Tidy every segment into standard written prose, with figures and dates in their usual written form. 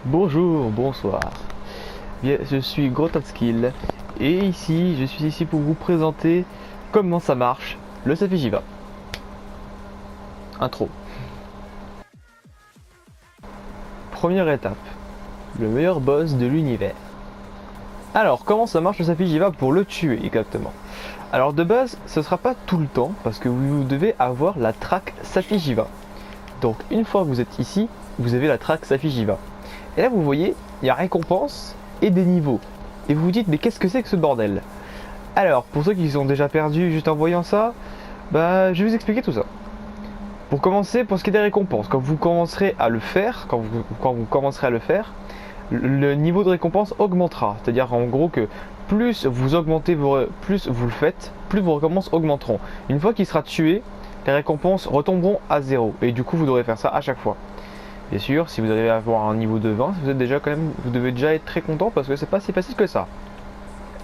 Bonjour, bonsoir. Bien, je suis Grotatskill et ici, je suis ici pour vous présenter comment ça marche le Safijiva. Intro. Première étape, le meilleur boss de l'univers. Alors, comment ça marche le Safijiva pour le tuer exactement? Alors de base, ce sera pas tout le temps parce que vous devez avoir la track Safijiva. Donc une fois que vous êtes ici, vous avez la track Safijiva. Et là vous voyez, il y a récompense et des niveaux. Et vous vous dites mais qu'est-ce que c'est que ce bordel? Alors pour ceux qui sont déjà perdus juste en voyant ça, je vais vous expliquer tout ça. Pour commencer, pour ce qui est des récompenses, quand vous commencerez à le faire, le niveau de récompense augmentera. C'est-à-dire en gros que plus vous augmentez plus vous le faites, plus vos récompenses augmenteront. Une fois qu'il sera tué, les récompenses retomberont à 0. Et du coup vous devrez faire ça à chaque fois. Bien sûr, si vous arrivez à avoir un niveau de 20, vous êtes déjà vous devez déjà être très content parce que c'est pas si facile que ça.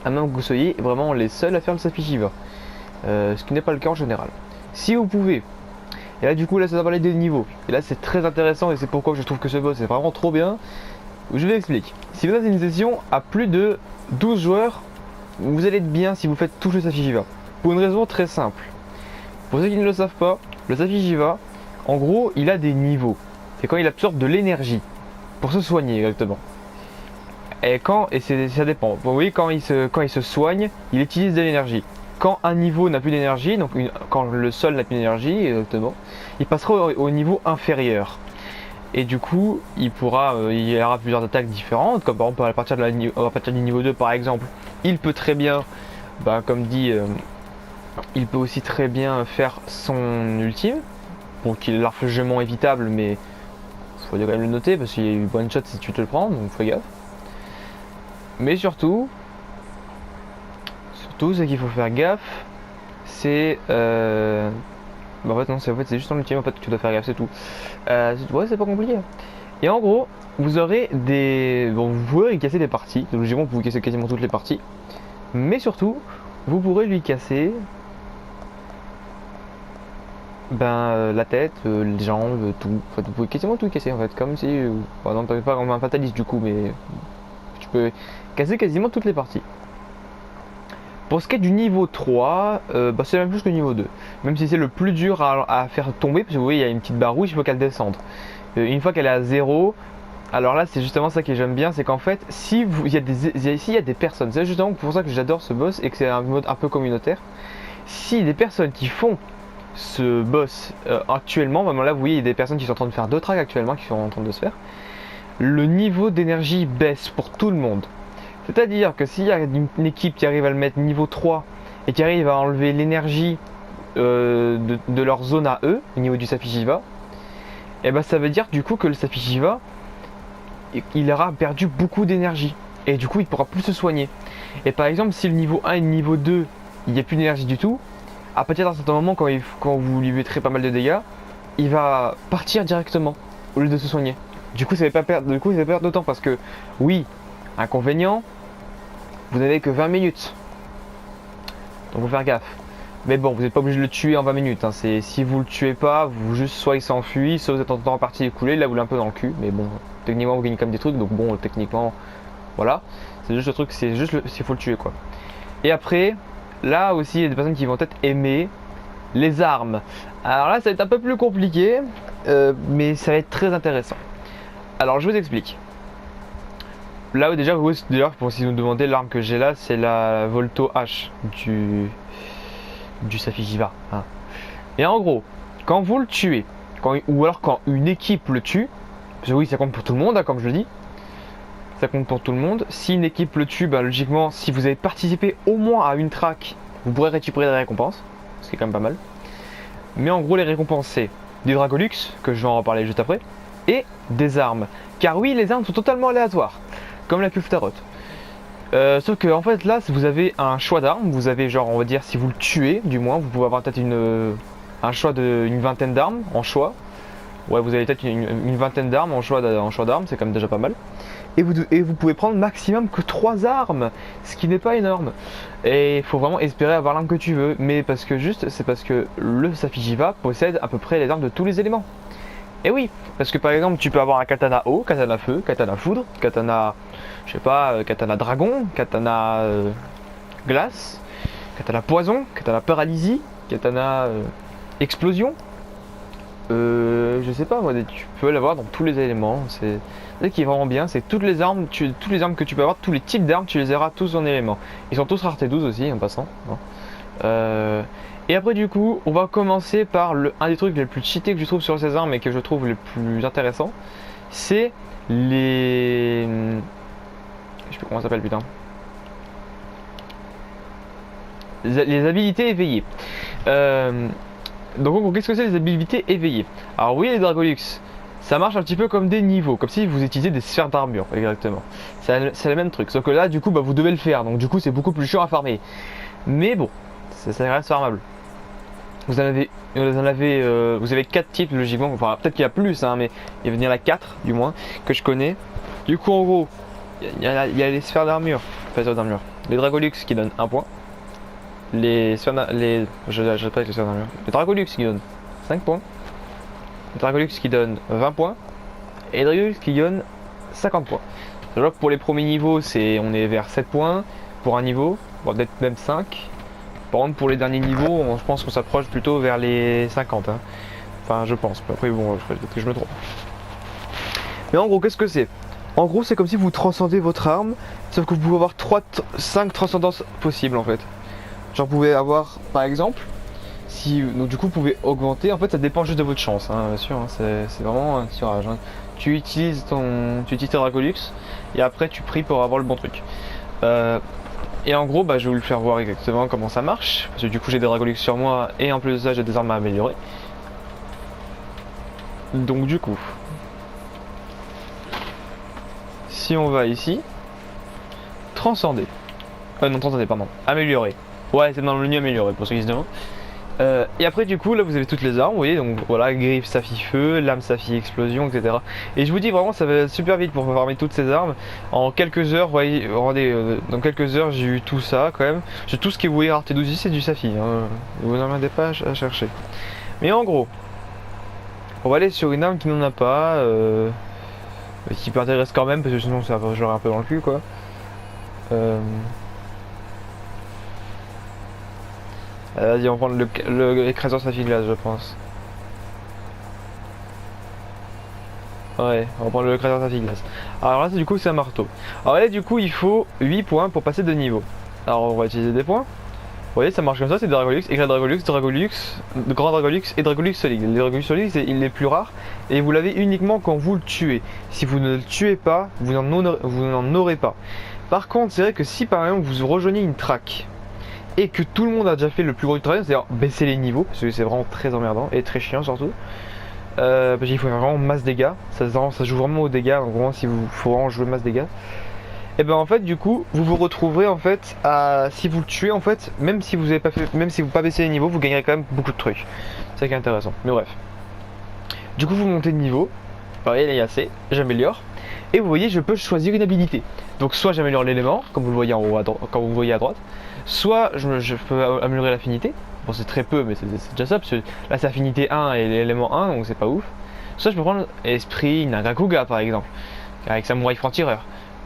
À moins que vous soyez vraiment les seuls à faire le Safijiva. Ce qui n'est pas le cas en général. Si vous pouvez, et là du coup là ça va parler des niveaux. Et là c'est très intéressant et c'est pourquoi je trouve que ce boss est vraiment trop bien. Je vous explique. Si vous avez une session à plus de 12 joueurs, vous allez être bien si vous faites tout le Safijiva. Pour une raison très simple. Pour ceux qui ne le savent pas, le Safijiva, en gros, il a des niveaux. C'est quand il absorbe de l'énergie pour se soigner exactement. Ça dépend. Vous voyez, quand il se soigne, il utilise de l'énergie. Quand un niveau n'a plus d'énergie, quand le sol n'a plus d'énergie exactement, il passera au niveau inférieur. Et du coup, il y aura plusieurs attaques différentes, comme par exemple à partir du niveau 2 par exemple, il peut très bien, comme dit, il peut aussi très bien faire son ultime, bon qui est largement évitable, mais faut quand même le noter parce qu'il y a eu one shot si tu te le prends, donc fais gaffe. Mais surtout, ce qu'il faut faire gaffe, c'est en fait non, c'est juste en ultime en fait que tu dois faire gaffe, c'est tout. Ouais, c'est pas compliqué. Et en gros, vous aurez vous pourrez lui casser des parties. Donc logiquement, vous pouvez casser quasiment toutes les parties. Mais surtout, vous pourrez lui casser la tête, les jambes, tout. En fait, vous pouvez quasiment tout casser en fait, comme si, non, pas comme un fataliste du coup, mais tu peux casser quasiment toutes les parties. Pour ce qui est du niveau 3, c'est la même chose que le niveau 2. Même si c'est le plus dur à faire tomber, parce que vous voyez, il y a une petite barre rouge, il faut qu'elle descende. Une fois qu'elle est à 0, alors là, c'est justement ça que j'aime bien, c'est qu'en fait, s'il y a des personnes, c'est justement pour ça que j'adore ce boss et que c'est un mode un peu communautaire. Si des personnes qui font ce boss actuellement, là, vous voyez, il y a des personnes qui sont en train de faire 2 tracks actuellement, qui sont en train de se faire. Le niveau d'énergie baisse pour tout le monde. C'est-à-dire que s'il y a une équipe qui arrive à le mettre niveau 3 et qui arrive à enlever l'énergie de leur zone à eux, au niveau du Safijiva, et ça veut dire du coup que le Safijiva, il aura perdu beaucoup d'énergie. Et du coup, il pourra plus se soigner. Et par exemple, si le niveau 1 et le niveau 2, il n'y a plus d'énergie du tout, à partir d'un certain moment, quand vous lui mettrez pas mal de dégâts, il va partir directement au lieu de se soigner. Du coup, ça va pas perdre de temps parce que, oui, inconvénient, vous n'avez que 20 minutes. Donc faut faire gaffe. Mais bon, vous n'êtes pas obligé de le tuer en 20 minutes. Si vous le tuez pas, soit il s'enfuit, soit vous êtes en temps en partie écoulé, là vous l'avez un peu dans le cul. Mais bon, techniquement vous gagnez comme des trucs, donc bon, techniquement, voilà. C'est juste le truc, s'il faut le tuer quoi. Et après, là aussi, il y a des personnes qui vont peut-être aimer les armes. Alors là, ça va être un peu plus compliqué, mais ça va être très intéressant. Alors je vous explique. Là déjà pour si vous me demandez, l'arme que j'ai là, c'est la Volto H du Safijiva. Hein. Et en gros, quand vous le tuez, ou alors quand une équipe le tue, parce que oui, ça compte pour tout le monde, hein, comme je le dis, ça compte pour tout le monde. Si une équipe le tue, logiquement, si vous avez participé au moins à une track, vous pourrez récupérer des récompenses, ce qui est quand même pas mal. Mais en gros, les récompenses, c'est des Dragolux, que je vais en reparler juste après, et des armes. Car oui, les armes sont totalement aléatoires, comme la Kuftarot. Sauf que en fait là vous avez un choix d'armes, vous avez genre on va dire si vous le tuez du moins, vous pouvez avoir peut-être un choix d'une vingtaine d'armes en choix. Ouais, vous avez peut-être une vingtaine d'armes en choix d'armes, c'est quand même déjà pas mal. Et vous pouvez prendre maximum que 3 armes, ce qui n'est pas énorme. Et il faut vraiment espérer avoir l'arme que tu veux, mais c'est parce que le Safijiva possède à peu près les armes de tous les éléments. Et oui, parce que par exemple, tu peux avoir un katana eau, katana feu, katana foudre, katana, je sais pas, katana dragon, katana glace, katana poison, katana paralysie, katana explosion. Je sais pas, moi, tu peux l'avoir dans tous les éléments. C'est ça qui est vraiment bien, c'est que toutes les armes que tu peux avoir, tous les types d'armes, tu les auras tous en éléments. Ils sont tous rareté 12 aussi, en passant. Hein. Et après du coup, on va commencer par un des trucs les plus cheatés que je trouve sur ces armes et que je trouve les plus intéressants, c'est les... Je sais plus comment ça s'appelle putain. Les habilités éveillées. Donc en gros, qu'est-ce que c'est les habilités éveillées? Alors oui, les Dragolux, ça marche un petit peu comme des niveaux, comme si vous utilisez des sphères d'armure, exactement. C'est le même truc, sauf que là, du coup, bah, vous devez le faire, donc du coup, c'est beaucoup plus chiant à farmer. Mais bon, ça reste farmable. Vous avez 4 types logiquement, enfin peut-être qu'il y a plus, hein, mais il y en a 4 du moins que je connais. Du coup, en gros, il y a les sphères d'armure, les Dragolux qui donnent 1 point. Les sphères je répète les sphères d'armure. Les Dragolux qui donnent 5 points. Les Dragolux qui donnent 20 points. Et les Dragolux qui donnent 50 points. Alors pour les premiers niveaux, on est vers 7 points pour un niveau, peut-être même 5. Par contre, pour les derniers niveaux, je pense qu'on s'approche plutôt vers les 50. Hein. Enfin, je pense. Après, bon, peut-être que je me trompe. Mais en gros, qu'est-ce que c'est? En gros, c'est comme si vous transcendez votre arme, sauf que vous pouvez avoir 5 transcendances possibles en fait. Genre, vous pouvez avoir, par exemple, donc du coup, vous pouvez augmenter. En fait, ça dépend juste de votre chance, hein, bien sûr. Hein, c'est vraiment un tirage. Hein. Tu utilises tes Dragolux et après, tu pries pour avoir le bon truc. Et en gros, bah, je vais vous le faire voir exactement comment ça marche. Parce que du coup, j'ai des Dragolux sur moi et en plus de ça, j'ai des armes à améliorer. Donc, du coup, si on va ici, transcender. Non, transcender, pardon. Améliorer. Ouais, c'est dans le menu améliorer pour ceux qui se demandent. Et après du coup là vous avez toutes les armes, vous voyez, donc voilà, griffe, Safi feu, lame, Safi explosion, etc. Et je vous dis vraiment ça va super vite pour farmer toutes ces armes. En quelques heures, vous voyez, dans quelques heures j'ai eu tout ça quand même. J'ai tout ce qui est vous voyez rareté 12 c'est du Safi, hein. Vous n'en demandez pas à chercher. Mais en gros, on va aller sur une arme qui n'en a pas, qui m'intéresse quand même parce que sinon ça va jouer un peu dans le cul quoi. Vas-y, on va prendre le écraseur Safi glace, je pense. Ouais, on va prendre le écraseur Safi glace. Alors là, du coup, c'est un marteau. Alors là, du coup, il faut 8 points pour passer de niveau. Alors, on va utiliser des points. Vous voyez, ça marche comme ça, c'est Dragolux, éclat Dragolux, Grand Dragolux et Dragolux solide. Les Dragolux solides, c'est les plus rares et vous l'avez uniquement quand vous le tuez. Si vous ne le tuez pas, vous n'en aurez pas. Par contre, c'est vrai que si par exemple vous rejoignez une track et que tout le monde a déjà fait le plus gros du travail, c'est-à-dire baisser les niveaux, parce que c'est vraiment très emmerdant et très chiant surtout. Parce qu'il faut faire vraiment masse dégâts, ça joue vraiment aux dégâts, donc vraiment si vous faut vraiment jouer masse dégâts. Et ben en fait du coup vous vous retrouverez en fait si vous le tuez en fait, même si vous avez pas fait, même si vous pas baissé les niveaux, vous gagnerez quand même beaucoup de trucs. C'est ça qui est intéressant. Mais bref. Du coup vous montez de niveau, pareil il y a assez, j'améliore. Et vous voyez je peux choisir une habilité. Donc soit j'améliore l'élément, comme vous le voyez en haut quand vous le voyez à droite. Soit je peux améliorer l'affinité. Bon c'est très peu mais c'est déjà ça parce que là c'est affinité 1 et l'élément 1 donc c'est pas ouf. Soit je peux prendre esprit Nagakuga par exemple, avec samouraï franc-tireur.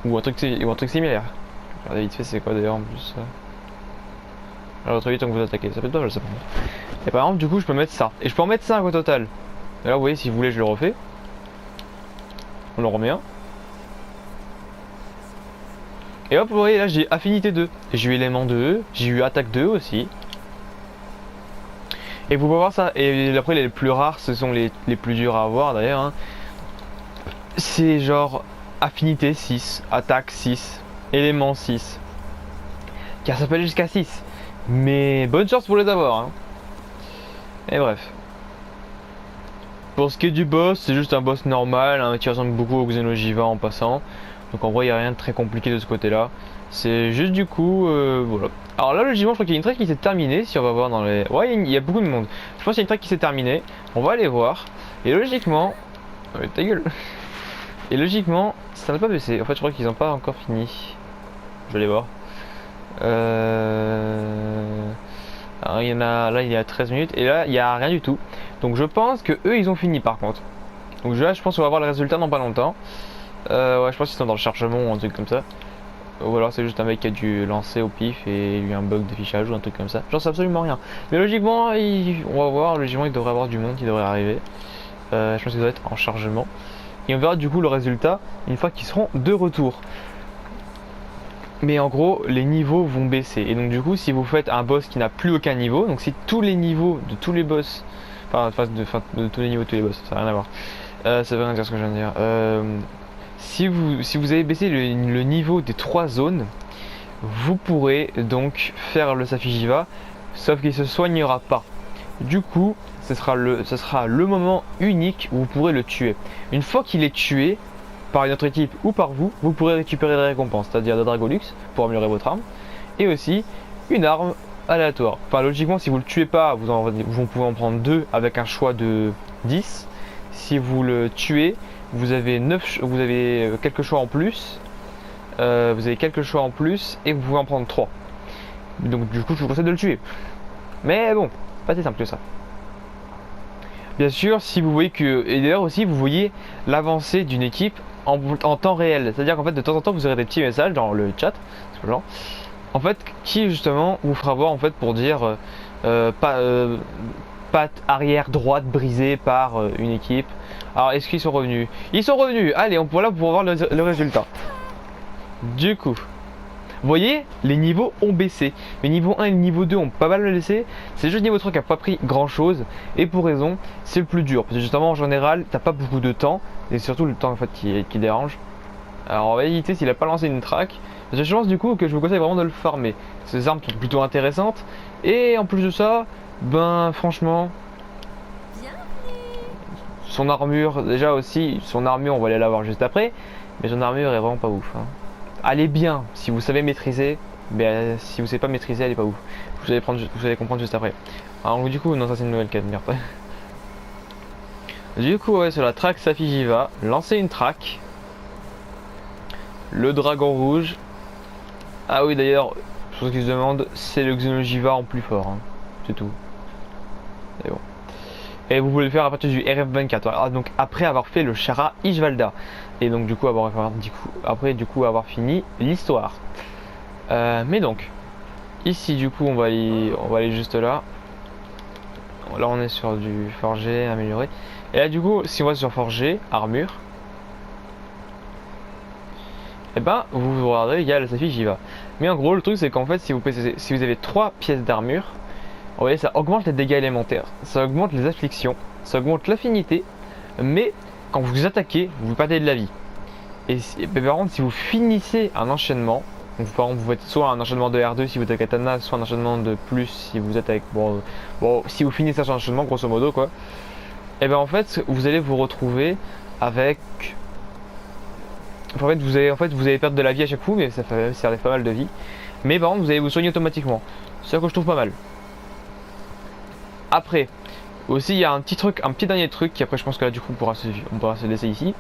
Ou un truc similaire. Regardez vite fait c'est quoi d'ailleurs en plus. Alors très vite tant que vous attaquez, ça peut être pas mal ça. Et par exemple du coup je peux mettre ça. Et je peux en mettre 5 au total. Et là vous voyez si vous voulez je le refais. On en remet un. Et hop vous voyez là j'ai affinité 2. J'ai eu élément 2, j'ai eu attaque 2 aussi. Et vous pouvez voir ça. Et après les plus rares ce sont les plus durs à avoir d'ailleurs. Hein. C'est genre affinité 6, attaque 6, élément 6. Car ça peut aller jusqu'à 6. Mais bonne chance pour les avoir. Hein. Et bref. Pour ce qui est du boss, c'est juste un boss normal hein, qui ressemble beaucoup au Xeno'jiva en passant. Donc en vrai il n'y a rien de très compliqué de ce côté là. C'est juste du coup, voilà. Alors là logiquement je crois qu'il y a une track qui s'est terminée. Si on va voir dans les... Ouais il y a beaucoup de monde. Je pense qu'il y a une track qui s'est terminée. On va aller voir. Et logiquement... Ouais, ta gueule. Et logiquement, ça n'a pas baissé. En fait, je crois qu'ils n'ont pas encore fini. Je vais aller voir. Alors, il y en a là, il y a 13 minutes et là, il n'y a rien du tout. Donc, je pense que eux, ils ont fini par contre. Donc là je pense qu'on va avoir le résultat dans pas longtemps. Ouais, je pense qu'ils sont dans le chargement ou un truc comme ça. Ou alors c'est juste un mec qui a dû lancer au pif et il y a eu un bug d'affichage ou un truc comme ça. J'en sais absolument rien. Mais logiquement, on va voir, logiquement il devrait y avoir du monde qui devrait arriver. Je pense qu'ils doivent être en chargement. Et on verra du coup le résultat une fois qu'ils seront de retour. Mais en gros, les niveaux vont baisser. Et donc du coup, si vous faites un boss qui n'a plus aucun niveau, donc si tous les niveaux de tous les boss, de tous les niveaux de tous les boss, ça n'a rien à voir. Ça veut rien dire ce que je viens de dire. Si vous avez baissé le niveau des 3 zones, vous pourrez donc faire le Safijiva, sauf qu'il se soignera pas. Du coup, ce sera le moment unique où vous pourrez le tuer. Une fois qu'il est tué, par une autre équipe ou par vous, vous pourrez récupérer des récompenses, c'est-à-dire des Dragolux pour améliorer votre arme, et aussi une arme aléatoire. Enfin, logiquement, si vous le tuez pas, vous pouvez en prendre 2 avec un choix de 10. Si vous le tuez, vous avez quelques choix en plus. Vous avez quelques choix en plus et vous pouvez en prendre 3. Donc du coup, je vous conseille de le tuer. Mais bon, pas si simple que ça. Bien sûr, si vous voyez que... Et d'ailleurs aussi, vous voyez l'avancée d'une équipe en temps réel. C'est-à-dire qu'en fait, de temps en temps, vous aurez des petits messages dans le chat, genre, en fait, qui justement vous fera voir en fait pour dire patte arrière droite brisée par une équipe. Alors, est-ce qu'ils sont revenus? Ils sont revenus. Allez, voilà pour voir le résultat. Du coup, vous voyez, les niveaux ont baissé. Les niveaux 1 et le niveau 2 ont pas mal laissé. C'est juste le niveau 3 qui a pas pris grand chose. Et pour raison, c'est le plus dur. Parce que justement, en général, t'as pas beaucoup de temps. Et surtout le temps en fait qui dérange. Alors en réalité, s'il a pas lancé une track, je pense du coup que je vous conseille vraiment de le farmer. Ces armes sont plutôt intéressantes. Et en plus de ça, ben franchement, son armure, déjà aussi, son armure, on va aller la voir juste après. Mais son armure est vraiment pas ouf. Hein. Elle est bien si vous savez maîtriser, mais si vous savez pas maîtriser, elle est pas ouf. Vous allez comprendre juste après. Alors du coup, non, ça c'est une nouvelle quête, merde. Du coup, ouais, sur la track Safijiva, lancer une track. Le dragon rouge. Ah oui, d'ailleurs, chose qui se demande, c'est le Xenojiva en plus fort. Hein. C'est tout. Et bon. Et vous pouvez le faire à partir du RF24. Alors, donc après avoir fait le Chara Ishvalda. Et donc du coup avoir fini l'histoire. Mais donc ici du coup on va aller juste là. Là on est sur du forger amélioré. Et là du coup si on va sur forger armure, et ben vous regardez il y a la Safijiva. Mais en gros le truc c'est qu'en fait si vous avez 3 pièces d'armure, vous voyez ça augmente les dégâts élémentaires, ça augmente les afflictions, ça augmente l'affinité, mais quand vous attaquez, vous perdez de la vie. Et par contre, si vous finissez un enchaînement, donc par exemple, vous faites soit un enchaînement de R2 si vous êtes avec katana, soit un enchaînement de plus si vous êtes avec. Bon, si vous finissez un enchaînement, grosso modo, quoi. Et ben en fait, vous allez vous retrouver avec. En fait, vous allez perdre de la vie à chaque coup, mais ça fait pas mal de vie. Mais par contre, vous allez vous soigner automatiquement. C'est ça que je trouve pas mal. Après. Aussi, il y a un petit dernier truc qui après je pense que là du coup on pourra se laisser ici.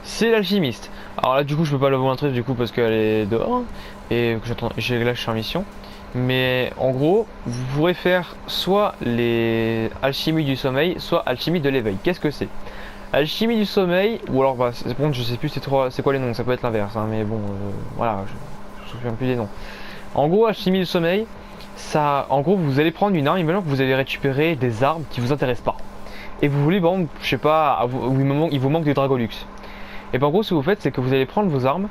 C'est l'alchimiste. Alors là du coup je peux pas le vous montrer du coup parce qu'elle est dehors et que là je suis en mission. Mais en gros vous pourrez faire soit les alchimie du sommeil, soit alchimie de l'éveil. Qu'est-ce que c'est? Alchimie du sommeil ou alors bah, bon, je sais plus c'est quoi les noms, ça peut être l'inverse hein, mais bon voilà je me souviens plus des noms. En gros alchimie du sommeil, ça, en gros, vous allez prendre une arme, imaginons que vous allez récupérer des armes qui vous intéressent pas. Et vous voulez, bon, je sais pas, il vous manque des Dragolux. Et ben en gros, ce que vous faites, c'est que vous allez prendre vos armes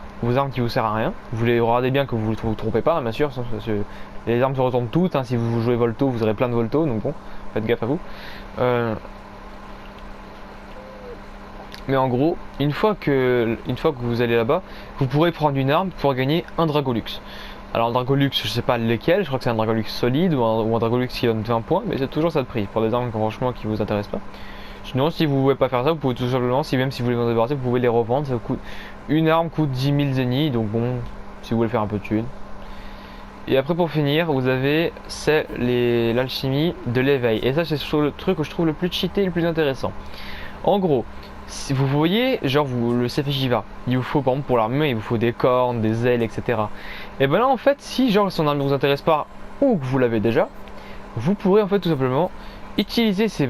qui vous servent à rien. Vous les regardez bien que vous ne vous trompez pas, hein, bien sûr. Parce que les armes se retournent toutes. Hein, si vous jouez Volto, vous aurez plein de Volto, donc bon, faites gaffe à vous. Mais en gros, une fois que vous allez là-bas, vous pourrez prendre une arme pour gagner un Dragolux. Alors un Dragolux, je sais pas lequel, je crois que c'est un Dragolux solide ou un Dragolux qui donne 20 points, mais c'est toujours ça de prix pour des armes franchement qui vous intéressent pas. Sinon si vous pouvez pas faire ça, vous pouvez tout simplement, même si vous voulez vous en débarrasser, vous pouvez les revendre, ça coûte, une arme coûte 10 000 zéniths, donc bon, si vous voulez faire un peu de thune. Et après pour finir, vous avez l'alchimie de l'éveil, et ça c'est le truc que je trouve le plus cheaté et le plus intéressant. En gros, si vous voyez, genre le Safijiva, il vous faut par exemple pour l'armure, il vous faut des cornes, des ailes, etc. Et ben là en fait, si genre son armure vous intéresse pas ou que vous l'avez déjà, vous pourrez en fait tout simplement utiliser ces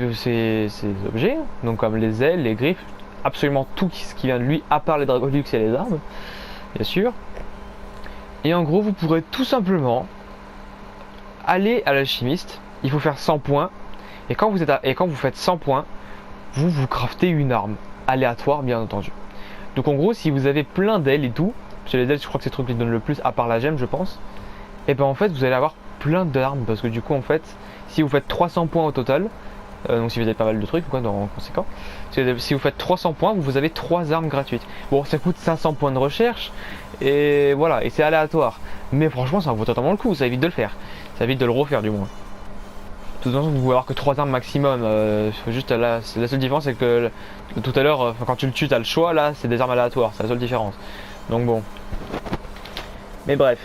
objets, donc comme les ailes, les griffes, absolument tout ce qui vient de lui, à part les Dragolux et les armes, bien sûr. Et en gros, vous pourrez tout simplement aller à l'alchimiste. Il faut faire 100 points. Et quand vous faites 100 points, vous craftez une arme aléatoire, bien entendu. Donc en gros, si vous avez plein d'ailes et tout, parce que les ailes, je crois que c'est le truc qui donne le plus, à part la gemme, je pense. Et ben en fait, vous allez avoir plein d'armes, parce que du coup, en fait, si vous faites 300 points au total, donc si vous avez pas mal de trucs, quoi, en conséquent, si vous faites 300 points, vous avez 3 armes gratuites. Bon, ça coûte 500 points de recherche, et voilà, et c'est aléatoire. Mais franchement, ça en vaut totalement le coup, ça évite de le faire. Ça évite de le refaire, du moins. De toute façon, vous pouvez avoir que 3 armes maximum. Juste la seule différence, c'est que tout à l'heure, quand tu le tues, t'as le choix. Là, c'est des armes aléatoires, c'est la seule différence. Donc bon. Mais bref.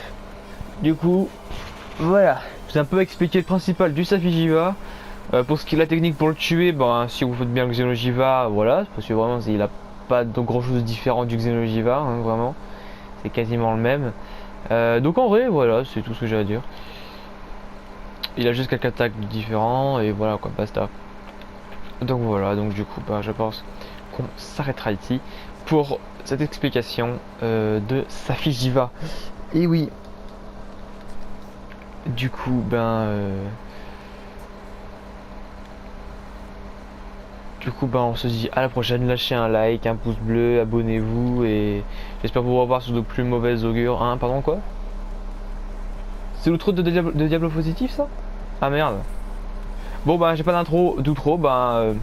Du coup, voilà. Je vous ai un peu expliqué le principal du Safi'jiiva. Pour ce qui est de la technique pour le tuer, ben, si vous faites bien le Xeno'jiiva, voilà. Parce que vraiment, il a pas de grand chose de différent du Xeno'jiiva, hein, vraiment. C'est quasiment le même. Donc en vrai, voilà, c'est tout ce que j'ai à dire. Il a juste quelques attaques différents et voilà quoi, basta. Donc voilà, donc du coup, bah, je pense qu'on s'arrêtera ici pour cette explication de Safi'jiiva. Et oui, du coup, on se dit à la prochaine. Lâchez un like, un pouce bleu, abonnez-vous et j'espère vous revoir sous de plus mauvaises augures. Hein, pardon quoi? C'est l'outro de Diablo Positif ça? Ah merde. Bon bah j'ai pas d'intro d'outro, bye.